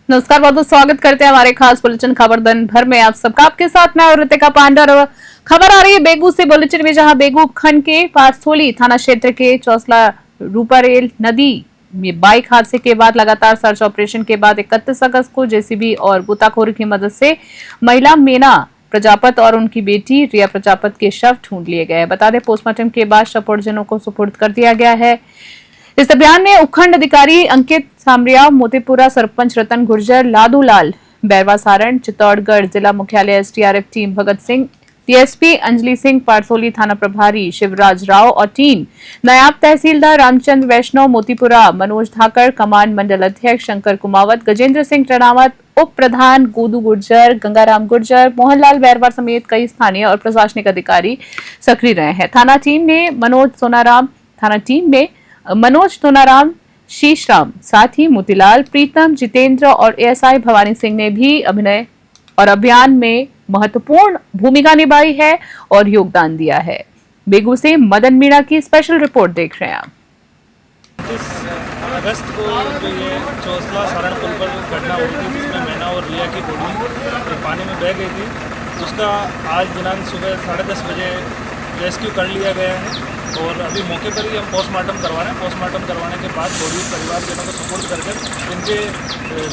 नमस्कार, बहुत बहुत स्वागत करते हैं हमारे खास बुलेटिन खबर दिन भर में आप सबका। आपके साथ मैं और ऋतिका पांडा। खबर आ रही है बेगू से बुलेटिन में, जहां बेगू खंड के पारसोली थाना क्षेत्र के चौसला रूपारेल नदी में बाइक हादसे के बाद लगातार सर्च ऑपरेशन के बाद 31 अगस्त को जेसीबी और गोताखोरों की मदद से महिला मीना प्रजापत और उनकी बेटी रिया प्रजापत के शव ढूंढ लिए गए। बता दें, पोस्टमार्टम के बाद शव परिजनों को सुपुर्द कर दिया गया है। इस अभियान में उपखंड अधिकारी अंकित सामरिया, मोतीपुरा सरपंच रतन गुर्जर, लादूलाल बैरवा सारण, चित्तौड़गढ़ जिला मुख्यालय SDRF team Bhagat Singh, TSP Anjali Singh, Parsoli थाना प्रभारी शिवराज राव और टीम, नायब तहसीलदार रामचंद्र वैष्णव, मोतीपुरा मनोज धाकर, कमान मंडल अध्यक्ष शंकर कुमावत, गजेंद्र सिंह टनावत, उप प्रधान गोदू गुर्जर, गंगाराम गुर्जर, मोहनलाल बैरवा समेत कई स्थानीय और प्रशासनिक अधिकारी सक्रिय रहे हैं। थाना टीम में मनोज सोनाराम, शीशराम, साथ ही मोतीलाल, प्रीतम, जितेंद्र और एएसआई भवानी सिंह ने भी अभिनय और अभियान में महत्वपूर्ण भूमिका निभाई है और योगदान दिया है। बेगू से मदन मीणा की स्पेशल रिपोर्ट देख रहे हैं आप। 30 अगस्त को जो ये चौसला सारण पुल पर जो घटना हुई थी, जिसमें मैना और रिया की बॉडी पानी में बह गई थी, उसका आज दिनांक सुबह 10:30 बजे रेस्क्यू कर लिया गया है और अभी मौके पर ही हम पोस्टमार्टम करवा रहे हैं। पोस्टमार्टम करवाने के बाद बॉडी परिवारजनों को सुपुर्द करके इनके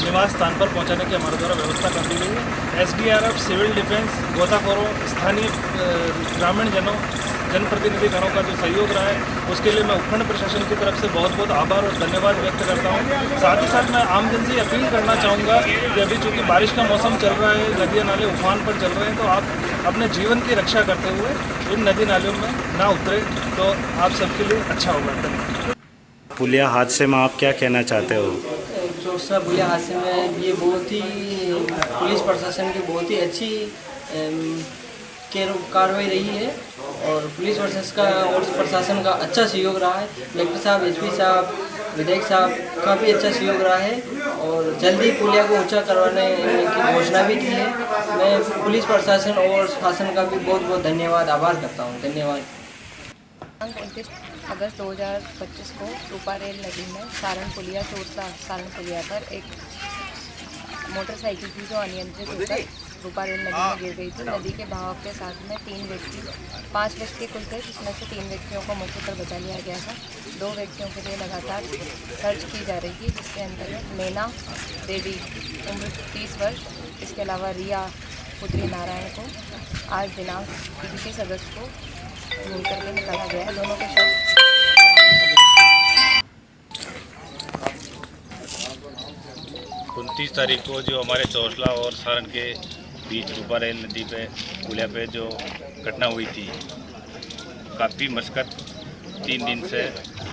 निवास स्थान पर पहुंचाने की हमारे द्वारा व्यवस्था कर दी गई है। एसडीआरएफ, सिविल डिफेंस, गोताखोरों, स्थानीय ग्रामीण जनप्रतिनिधिगणों का जो सहयोग रहा है, उसके लिए मैं उपखंड प्रशासन की तरफ से बहुत बहुत आभार और धन्यवाद व्यक्त करता हूँ। साथ ही साथ मैं आमजन से अपील करना चाहूँगा कि अभी चूँकि बारिश का मौसम चल रहा है, नदियाँ नाले उफान पर चल रहे हैं, तो आप अपने जीवन की रक्षा करते हुए इन नदी नालों में ना उतरे तो आप सबके लिए अच्छा होगा। धन्यवाद। पुलिया हादसे में आप क्या कहना चाहते हो? चौसा पुलिया हादसे में ये बहुत ही पुलिस प्रशासन की बहुत ही अच्छी कार्रवाई रही है और पुलिस प्रशासन का अच्छा सहयोग रहा है। कलेक्टर साहब, एसपी साहब, विधायक साहब का भी अच्छा सहयोग रहा है और जल्दी पुलिया को ऊंचा करवाने की घोषणा भी की है। मैं पुलिस प्रशासन और शासन का भी बहुत बहुत धन्यवाद, आभार करता हूँ। धन्यवाद। 29 अगस्त 2025 को रूपारेल नदी में सारण पुलिया पर एक मोटरसाइकिल थी जो अनियंत्रित होकर रूपारेल नदी में गिर गई थी। नदी के बहाव के साथ में 5 व्यक्ति कुल थे, जिसमें से 3 व्यक्तियों को मौके पर बचा लिया गया था। 2 व्यक्तियों के लिए लगातार सर्च की जा रही थी, जिसके अंतर्गत मैना देवी उम्र 30 वर्ष, इसके अलावा रिया पुत्री नारायण को आज दिनांक 29 अगस्त को ढूंढ करके निकाला गया है। दोनों के शव 29 तारीख को जो हमारे चौसला और सारण के बीच रूपारेल नदी पे पुलिया पे जो घटना हुई थी, काफ़ी मशक्क़त 3 दिन से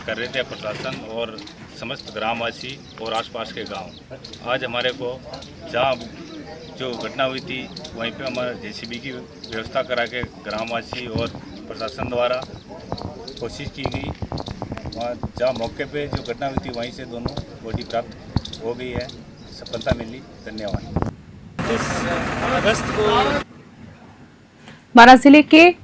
कर रहे थे प्रशासन और समस्त ग्रामवासी और आसपास के गांव। आज हमारे को जहां जो घटना हुई थी वहीं पे हमारा जेसीबी की व्यवस्था करा के ग्रामवासी और प्रशासन द्वारा कोशिश की गई। वहाँ जहाँ मौके पे जो घटना हुई थी वहीं से दोनों बॉडी प्राप्त हो गई है, सफलता मिली। धन्यवाद। 30 अगस्त को बारां जिले के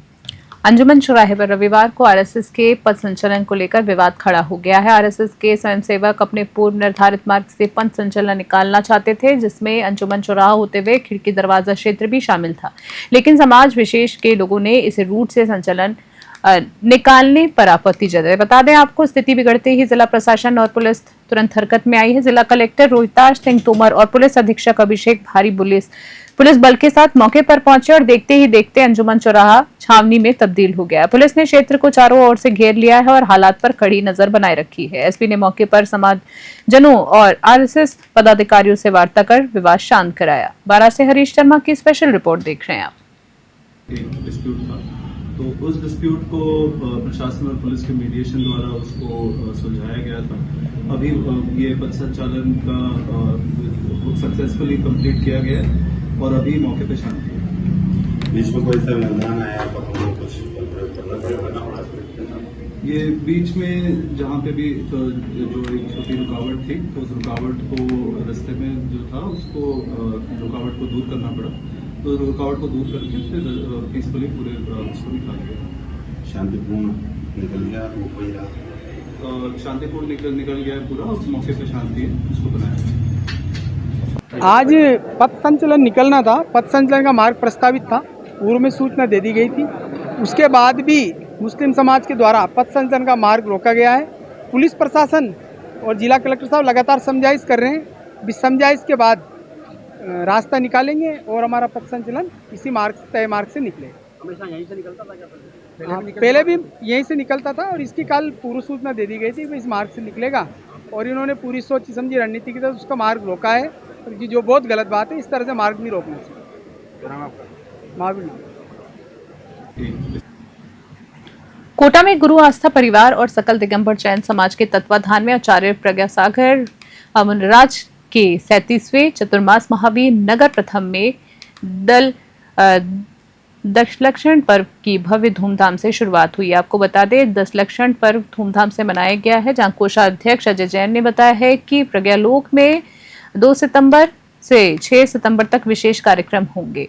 अंजुमन चौराहे पर रविवार को आरएसएस के पथ संचलन को लेकर विवाद खड़ा हो गया है। आरएसएस के स्वयंसेवक अपने पूर्व निर्धारित मार्ग से पथ संचलन निकालना चाहते थे, जिसमें अंजुमन चौराहा होते हुए खिड़की दरवाजा क्षेत्र भी शामिल था, लेकिन समाज विशेष के लोगों ने इस रूट से संचलन निकालने पर आपत्ति जताई। बता दें आपको, स्थिति बिगड़ते ही जिला प्रशासन और पुलिस तुरंत हरकत में आई है। जिला कलेक्टर रोहिताश सिंह तोमर और पुलिस अधीक्षक अभिषेक भारी पुलिस बल के साथ मौके पर पहुंचे और देखते ही देखते अंजुमन चौराहा छावनी में तब्दील हो गया। पुलिस ने क्षेत्र को चारों ओर से घेर लिया है और हालात पर कड़ी नजर बनाए रखी है। एसपी ने मौके पर समाजजनों और आरएसएस पदाधिकारियों से वार्ता कर विवाद शांत कराया। बारां से हरीश शर्मा की स्पेशल रिपोर्ट देख रहे हैं आप। तो उस डिस्प्यूट को प्रशासन और पुलिस के मीडिएशन द्वारा उसको सुलझाया गया था। अभी ये पथ संचालन का सक्सेसफुली कंप्लीट किया गया है और अभी मौके पे शांति है। बीच में कोई सा मेहमान आया तो हमको कुछ करना पड़ेगा। ये बीच में जहाँ पे भी तो जो एक छोटी रुकावट थी, तो उस रुकावट को रास्ते में जो था उसको रुकावट को दूर करना पड़ा। तो रुकावट को दूर करके फिर पीसफुली पूरे उसको निकाल गया। शांतिपूर्ण निकल गया, शांतिपूर्ण निकल गया है पूरा और मौके पे शांति है, उसको बनाया। आज पथ संचलन निकलना था। पथ संचलन का मार्ग प्रस्तावित था, पूर्व में सूचना दे दी गई थी। उसके बाद भी मुस्लिम समाज के द्वारा पथ संचलन का मार्ग रोका गया है। पुलिस प्रशासन और जिला कलेक्टर साहब लगातार समझाइश कर रहे हैं। समझाइश के बाद रास्ता निकालेंगे और हमारा पथ संचलन इसी तय मार्ग से निकलेगा। हमेशा यहीं से निकलता था क्या पहले भी यहीं से निकलता था और इसकी कल पूर्व सूचना दे दी गई थी कि इस मार्ग से निकलेगा और इन्होंने पूरी सोची समझी रणनीति की तरह उसका मार्ग रोका है, जो बहुत गलत बात है। इस तरह से मार्ग नहीं रोकना चाहिए। महावीर कोटा में गुरु आस्था परिवार और सकल दिगंबर जैन समाज के तत्वाधान में आचार्य प्रज्ञा सागर अमनराज के 37वें चतुर्मास महावीर नगर प्रथम में दशलक्षण पर्व की भव्य धूमधाम से शुरुआत हुई। आपको बता दें, दशलक्षण पर्व धूमधाम से मनाया गया है, जहां कोषाध्यक्ष अजय जैन ने बताया है कि प्रज्ञालोक में 2 सितंबर से 6 सितंबर तक विशेष कार्यक्रम होंगे।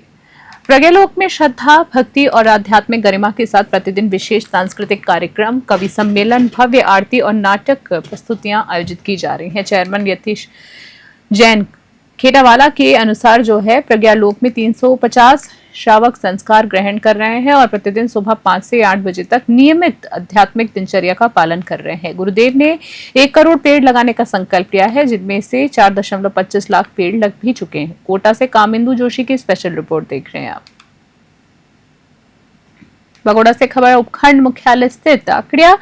प्रज्ञालोक में श्रद्धा, भक्ति और आध्यात्मिक गरिमा के साथ प्रतिदिन विशेष सांस्कृतिक कार्यक्रम, कवि सम्मेलन, भव्य आरती और नाटक प्रस्तुतियां आयोजित की जा रही हैं। चेयरमैन यतीश जैन खेटावाला के अनुसार जो है प्रज्ञालोक में 350 श्रावक संस्कार ग्रहण कर रहे हैं और प्रतिदिन सुबह 5 से 8 बजे तक नियमित आध्यात्मिक दिनचर्या का पालन कर रहे हैं। गुरुदेव ने 1 करोड़ पेड़ लगाने का संकल्प लिया है, जिनमें से 4.25 लाख पेड़ लग भी चुके हैं। कोटा से कामिंदु जोशी की स्पेशल रिपोर्ट देख रहे हैं आप। बगोड़ा से खबर, उपखंड मुख्यालय स्थित आकड़िया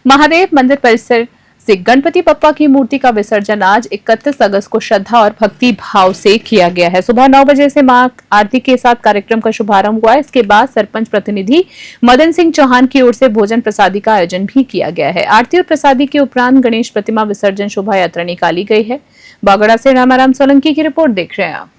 महादेव मंदिर परिसर से गणपति बप्पा की मूर्ति का विसर्जन आज 31 अगस्त को श्रद्धा और भक्ति भाव से किया गया है। सुबह 9 बजे से मां आरती के साथ कार्यक्रम का शुभारंभ हुआ। इसके बाद सरपंच प्रतिनिधि मदन सिंह चौहान की ओर से भोजन प्रसादी का आयोजन भी किया गया है। आरती और प्रसादी के उपरांत गणेश प्रतिमा विसर्जन शोभा यात्रा निकाली गई है। बागड़ा से रामाराम सोलंकी की रिपोर्ट देख रहे हैं आप।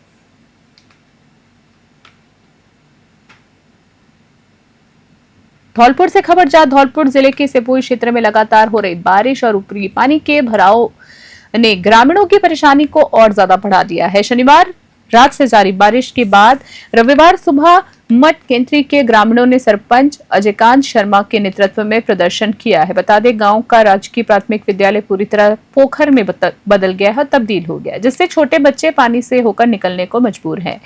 धौलपुर से खबर, जहां धौलपुर जिले के सिपोई क्षेत्र में लगातार हो रही बारिश और ऊपरी पानी के भराव ने ग्रामीणों की परेशानी को और ज्यादा बढ़ा दिया है। शनिवार रात से जारी बारिश के बाद रविवार सुबह मठ केंद्री के ग्रामीणों ने सरपंच अजयकांत शर्मा के नेतृत्व में प्रदर्शन किया है। बता दें, गांव का राजकीय प्राथमिक विद्यालय पूरी तरह पोखर में बदल गया है, तब्दील हो गया, जिससे छोटे बच्चे पानी से होकर निकलने को मजबूर हैं।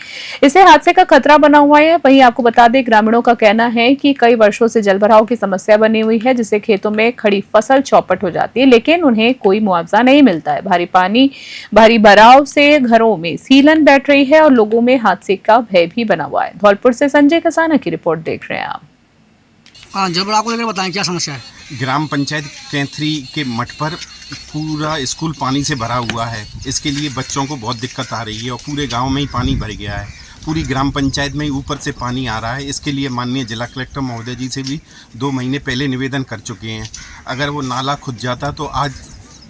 इससे हादसे का खतरा बना हुआ है। वहीं आपको बता दें, ग्रामीणों का कहना है कि कई वर्षों से जलभराव की समस्या बनी हुई है, जिससे खेतों में खड़ी फसल चौपट हो जाती है, लेकिन उन्हें कोई मुआवजा नहीं मिलता है। भारी भराव से घरों में सीलन बैठ रही है और लोगों में हादसे का भय भी बना हुआ है। धौलपुर से संजय कसाना की रिपोर्ट देख रहे हैं आप। हाँ, जलभराव को लेकर बताएं, क्या समस्या है? ग्राम पंचायत कैंथरी के मठ पर पूरा स्कूल पानी से भरा हुआ है। इसके लिए बच्चों को बहुत दिक्कत आ रही है और पूरे गांव में ही पानी भर गया है। पूरी ग्राम पंचायत में ही ऊपर से पानी आ रहा है। इसके लिए माननीय जिला कलेक्टर महोदय जी से भी 2 महीने पहले निवेदन कर चुके हैं। अगर वो नाला खुद जाता तो आज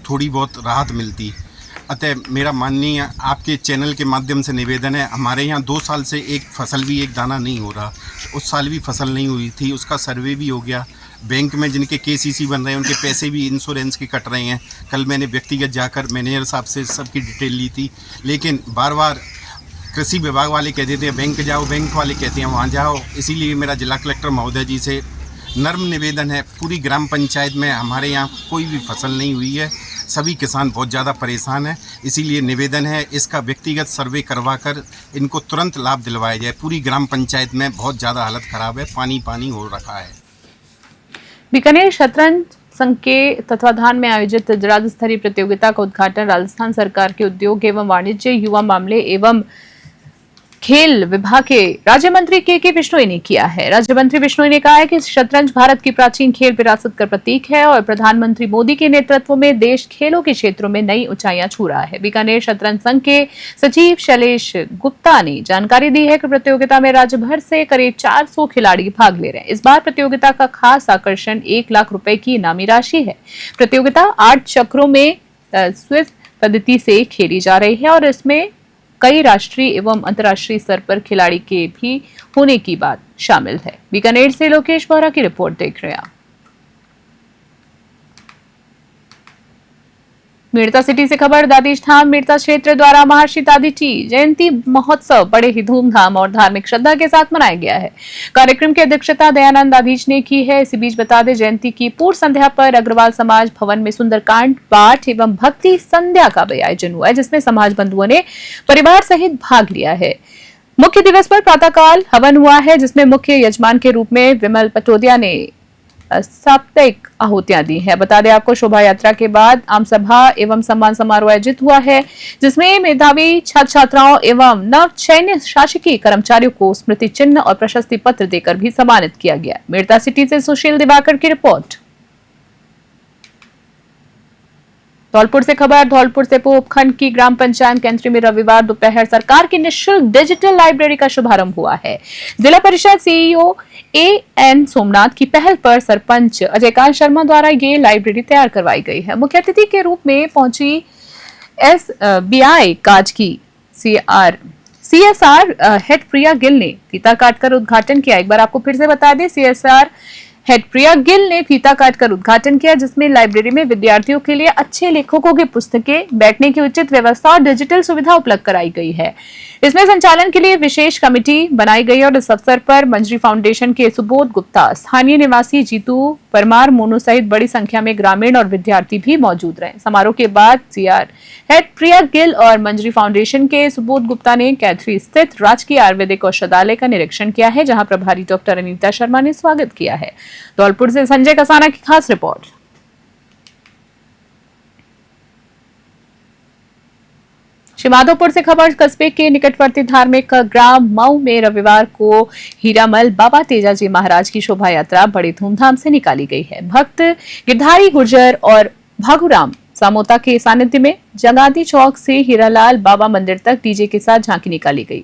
थोड़ी बहुत राहत मिलती। अतः मेरा माननीय आपके चैनल के माध्यम से निवेदन है, हमारे यहाँ 2 साल से एक फसल भी, एक दाना नहीं हो रहा। उस साल भी फसल नहीं हुई थी, उसका सर्वे भी हो गया। बैंक में जिनके KCC बन रहे हैं उनके पैसे भी इंश्योरेंस के कट रहे हैं। कल मैंने व्यक्तिगत जाकर मैनेजर साहब से सबकी डिटेल ली थी, लेकिन बार बार कृषि विभाग वाले कह देते हैं बैंक जाओ, बैंक वाले कहते हैं वहाँ जाओ। इसीलिए मेरा जिला कलेक्टर महोदय जी से नर्म निवेदन है, पूरी ग्राम पंचायत में हमारे यहाँ कोई भी फसल नहीं हुई है, सभी किसान बहुत ज़्यादा परेशान हैं। इसीलिए निवेदन है, इसका व्यक्तिगत सर्वे करवाकर इनको तुरंत लाभ दिलवाया जाए। पूरी ग्राम पंचायत में बहुत ज़्यादा हालत ख़राब है, पानी हो रखा है। बीकानेर शतरंज संघ के तत्वाधान में आयोजित राज्य स्तरीय प्रतियोगिता का उद्घाटन राजस्थान सरकार के उद्योग एवं वाणिज्य, युवा मामले एवं खेल विभाग के राज्य मंत्री के बिश्नोई ने किया है। राज्य मंत्री बिश्नोई ने कहा है कि शतरंज भारत की प्राचीन खेल विरासत का प्रतीक है और प्रधानमंत्री मोदी के नेतृत्व में देश खेलों के क्षेत्रों में नई ऊंचाइयां छू रहा है। बीकानेर शतरंज संघ के सचिव शैलेश गुप्ता ने जानकारी दी है कि प्रतियोगिता में राज्य भर से करीब 400 खिलाड़ी भाग ले रहे हैं। इस बार प्रतियोगिता का खास आकर्षण 1 लाख रुपए की इनामी राशि है। प्रतियोगिता 8 चक्रों में स्विस पद्धति से खेली जा रही है और इसमें कई राष्ट्रीय एवं अंतर्राष्ट्रीय स्तर पर खिलाड़ी के भी होने की बात शामिल है। बीकानेर से लोकेश बोहरा की रिपोर्ट देख रहे हैं आप। मेड़ता सिटी से खबर, दादिश धाम मेड़ता क्षेत्र द्वारा महर्षि दादीजी जयंती महोत्सव बड़े ही धूमधाम और धार्मिक श्रद्धा के साथ मनाया गया है। कार्यक्रम की अध्यक्षता दयानंद दादीज ने की है। इसी बीच बता दें, जयंती की पूर्व संध्या पर अग्रवाल समाज भवन में सुंदरकांड पाठ एवं भक्ति संध्या का भी आयोजन हुआ है, जिसमें समाज बंधुओं ने परिवार सहित भाग लिया है। मुख्य दिवस पर प्रातःकाल हवन हुआ है, जिसमें मुख्य यजमान के रूप में विमल पटोदिया ने साप्ताहिक आहुतियां दी है। बता दें आपको, शोभा यात्रा के बाद आम सभा एवं सम्मान समारोह आयोजित हुआ है, जिसमें मेधावी छात्र छात्राओं एवं नव चयनित शासकीय कर्मचारियों को स्मृति चिन्ह और प्रशस्ति पत्र देकर भी सम्मानित किया गया। मेड़ता सिटी से सुशील दिवाकर की रिपोर्ट। धौलपुर से खबर, धौलपुर से उपखंड की ग्राम पंचायत केंद्र में रविवार दोपहर सरकार की निःशुल्क डिजिटल लाइब्रेरी का शुभारंभ हुआ है। जिला परिषद सीईओ एएन सोमनाथ की पहल पर सरपंच अजयकांत शर्मा द्वारा ये लाइब्रेरी तैयार करवाई गई है। मुख्य अतिथि के रूप में पहुंची एसबीआई काज की सीएसआर हेड प्रिया गिल ने फीता काटकर उद्घाटन किया। एक बार आपको फिर से बता दें, सीएसआर हेड प्रिया गिल ने फीता काटकर उद्घाटन किया, जिसमें लाइब्रेरी में विद्यार्थियों के लिए अच्छे लेखकों की पुस्तकें, बैठने की उचित व्यवस्था और डिजिटल सुविधा उपलब्ध कराई गई है। इसमें संचालन के लिए विशेष कमेटी बनाई गई और इस अवसर पर मंजरी फाउंडेशन के सुबोध गुप्ता, स्थानीय निवासी जीतू परमार, मोनू सहित बड़ी संख्या में ग्रामीण और विद्यार्थी भी मौजूद रहे। समारोह के बाद सीआर हेड प्रिया गिल और मंजरी फाउंडेशन के सुबोध गुप्ता ने कैथरी स्थित राजकीय आयुर्वेदिक औषधालय का निरीक्षण किया है, जहां प्रभारी डॉक्टर अनीता शर्मा ने स्वागत किया है। धौलपुर से संजय कसाना की खास रिपोर्ट। श्रीमाधोपुर से खबर, कस्बे के निकटवर्ती धार्मिक ग्राम मऊ में रविवार को हीरामल बाबा तेजाजी महाराज की शोभा यात्रा बड़ी धूमधाम से निकाली गई है। भक्त गिरधारी गुर्जर और भागुराम सामोता के सानिध्य में जगादी चौक से हीरालाल बाबा मंदिर तक डीजे के साथ झांकी निकाली गई।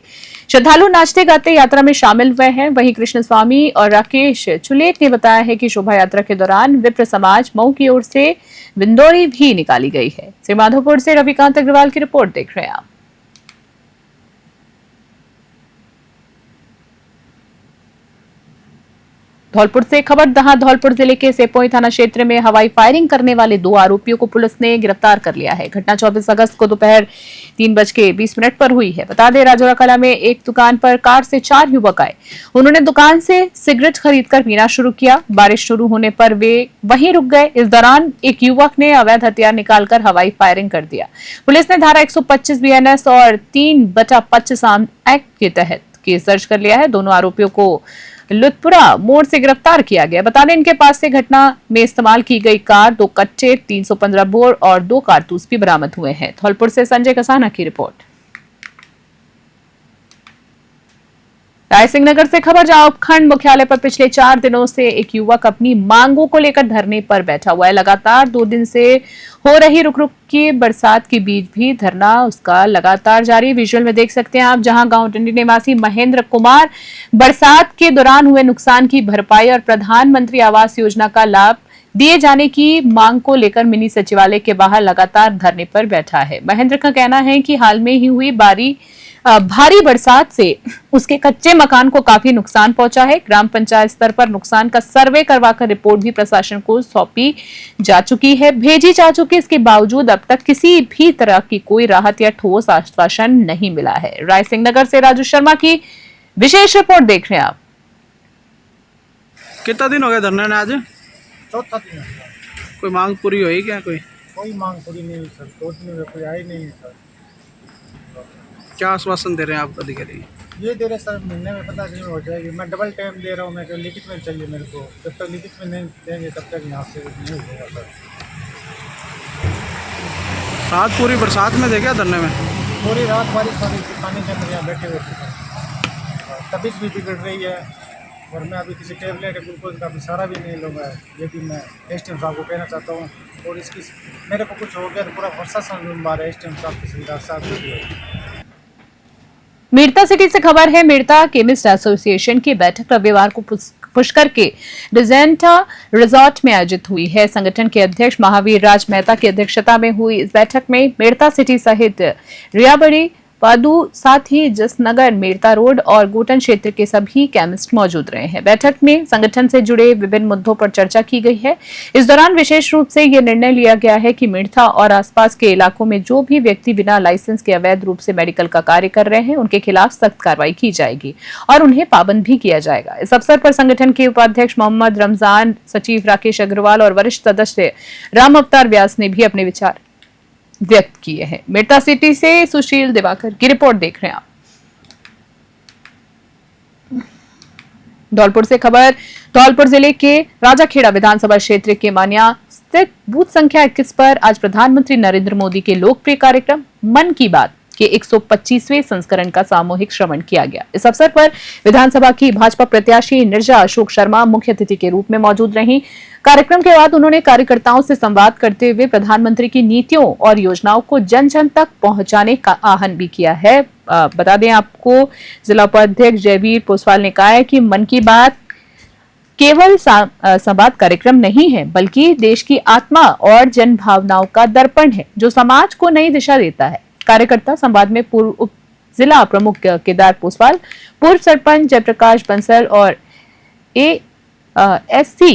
श्रद्धालु नाचते गाते यात्रा में शामिल हुए हैं। वहीं कृष्ण स्वामी और राकेश चुलेट ने बताया है कि शोभा यात्रा के दौरान विप्र समाज मऊ की ओर से विंदोरी भी निकाली गई है। श्रीमाधोपुर से रविकांत अग्रवाल की रिपोर्ट देख रहे हैं आप। धौलपुर से खबर, जहां धौलपुर जिले के सेपोई थाना क्षेत्र में हवाई फायरिंग करने वाले 2 आरोपियों को पुलिस ने गिरफ्तार कर लिया है। घटना 24 अगस्त को दोपहर 3:20 पर हुई है। बता दें, राजौरा कला में एक दुकान पर कार से 4 युवक आए। उन्होंने दुकान से सिगरेट खरीदकर पीना शुरू किया। बारिश शुरू होने पर वे वहीं रुक गए। इस दौरान एक युवक ने अवैध हथियार निकालकर हवाई फायरिंग कर दिया। पुलिस ने धारा 125 बीएनएस और 3/25 एक्ट के तहत केस दर्ज कर लिया है। दोनों आरोपियों को लुतपुरा मोड़ से गिरफ्तार किया गया। बता दें, इनके पास से घटना में इस्तेमाल की गई कार, 2 कट्टे, 315 बोर और 2 कारतूस भी बरामद हुए हैं। धौलपुर से संजय कसाना की रिपोर्ट। रायसिंह नगर से खबर, जहां उपखंड मुख्यालय पर पिछले 4 दिनों से एक युवक अपनी मांगों को लेकर धरने पर बैठा हुआ है। लगातार 2 दिन से हो रही रुक रुक की बरसात के बीच भी धरना उसका लगातार जारी। विजुअल में देख सकते हैं आप, जहां गांव डंडी निवासी महेंद्र कुमार बरसात के दौरान हुए नुकसान की भरपाई और प्रधानमंत्री आवास योजना का लाभ दिए जाने की मांग को लेकर मिनी सचिवालय के बाहर लगातार धरने पर बैठा है। महेंद्र का कहना है कि हाल में ही हुई भारी बरसात से उसके कच्चे मकान को काफी नुकसान पहुंचा है। ग्राम पंचायत स्तर पर नुकसान का सर्वे करवाकर रिपोर्ट भी प्रशासन को सौंपी जा चुकी है, भेजी जा चुकी है। इसके बावजूद अब तक किसी भी तरह की कोई राहत या ठोस आश्वासन नहीं मिला है। रायसिंह नगर से राजू शर्मा की विशेष रिपोर्ट देख रहे हैं आप। कितना दिन हो गया धरने में? आज चौथा दिन। कोई मांग पूरी हुई क्या? कोई मांग पूरी नहीं हुई सर, 2 दिन में कोई आई नहीं सर। क्या आश्वासन दे रहे हैं आपको अधिकारी? ये दे रहे सर, महीने में 15 दिन में हो जाएगी। मैं डबल टाइम दे रहा हूँ, मैं लिखित में चाहिए मेरे को। जब तक लिखित में नहीं देंगे तब तक यहाँ से नहीं होगा सर। रात पूरी बरसात में देखा धरने में? पूरी रात बारिश हो रही थी, पानी के अंदर यहाँ बैठे हुए थे। तबीयत भी बिगड़ रही है और मैं अभी किसी टेबलेट या ग्लूकोज का भी सहारा भी नहीं लूँगा। ये भी मैं एसडीएम साहब को कहना चाहता हूँ। और इसकी मेरे को कुछ हो गया तो पूरा प्रशासन जिम्मेदार है, एसडीएम साहब की सुविधा साथ। मेड़ता सिटी से खबर है, मेड़ता केमिस्ट एसोसिएशन की बैठक रविवार को पुष्कर के डिजेंटा रिजॉर्ट में आयोजित हुई है। संगठन के अध्यक्ष महावीर राज मेहता की अध्यक्षता में हुई इस बैठक में मेड़ता सिटी सहित रियाबड़ी, पादू, साथ ही जसनगर, मेड़ता रोड और गोटन क्षेत्र के सभी केमिस्ट मौजूद रहे हैं। बैठक में संगठन से जुड़े विभिन्न मुद्दों पर चर्चा की गई है। इस दौरान विशेष रूप से यह निर्णय लिया गया है कि मेड़ता और आसपास के इलाकों में जो भी व्यक्ति बिना लाइसेंस के अवैध रूप से मेडिकल का कार्य कर रहे हैं, उनके खिलाफ सख्त कार्रवाई की जाएगी और उन्हें पाबंद भी किया जाएगा। इस अवसर पर संगठन के उपाध्यक्ष मोहम्मद रमजान, सचिव राकेश अग्रवाल और वरिष्ठ सदस्य राम अवतार व्यास ने भी अपने विचार व्यक्त किए हैं। मेड़ता सिटी से सुशील दिवाकर की रिपोर्ट देख रहे हैं आप। धौलपुर से खबर। धौलपुर जिले के राजाखेड़ा विधानसभा क्षेत्र के मानिया स्थित बूथ संख्या 21 पर आज प्रधानमंत्री नरेंद्र मोदी के लोकप्रिय कार्यक्रम मन की बात के 125वें संस्करण का सामूहिक श्रवण किया गया। इस अवसर पर विधानसभा की भाजपा प्रत्याशी निर्जा अशोक शर्मा मुख्य अतिथि के रूप में मौजूद रहीं। कार्यक्रम के बाद उन्होंने कार्यकर्ताओं से संवाद करते हुए प्रधानमंत्री की नीतियों और योजनाओं को जन जन तक पहुंचाने का आह्वान भी किया है। बता दें आपको, जिला उपाध्यक्ष जयवीर पोसवाल ने कहा है कि मन की बात केवल संवाद कार्यक्रम नहीं है, बल्कि देश की आत्मा और जन भावनाओं का दर्पण है, जो समाज को नई दिशा देता है। कार्यकर्ता संवाद में पूर्व उप जिला प्रमुख केदार पोसवाल, पूर्व सरपंच जयप्रकाश बंसल और ASC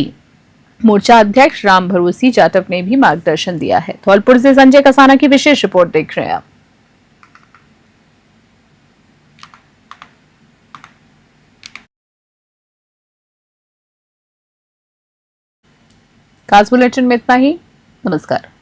मोर्चा अध्यक्ष राम भरोसी जाटव ने भी मार्गदर्शन दिया है। धौलपुर से संजय कसाना की विशेष रिपोर्ट देख रहे हैं आप। खास बुलेटिन में इतना ही। नमस्कार।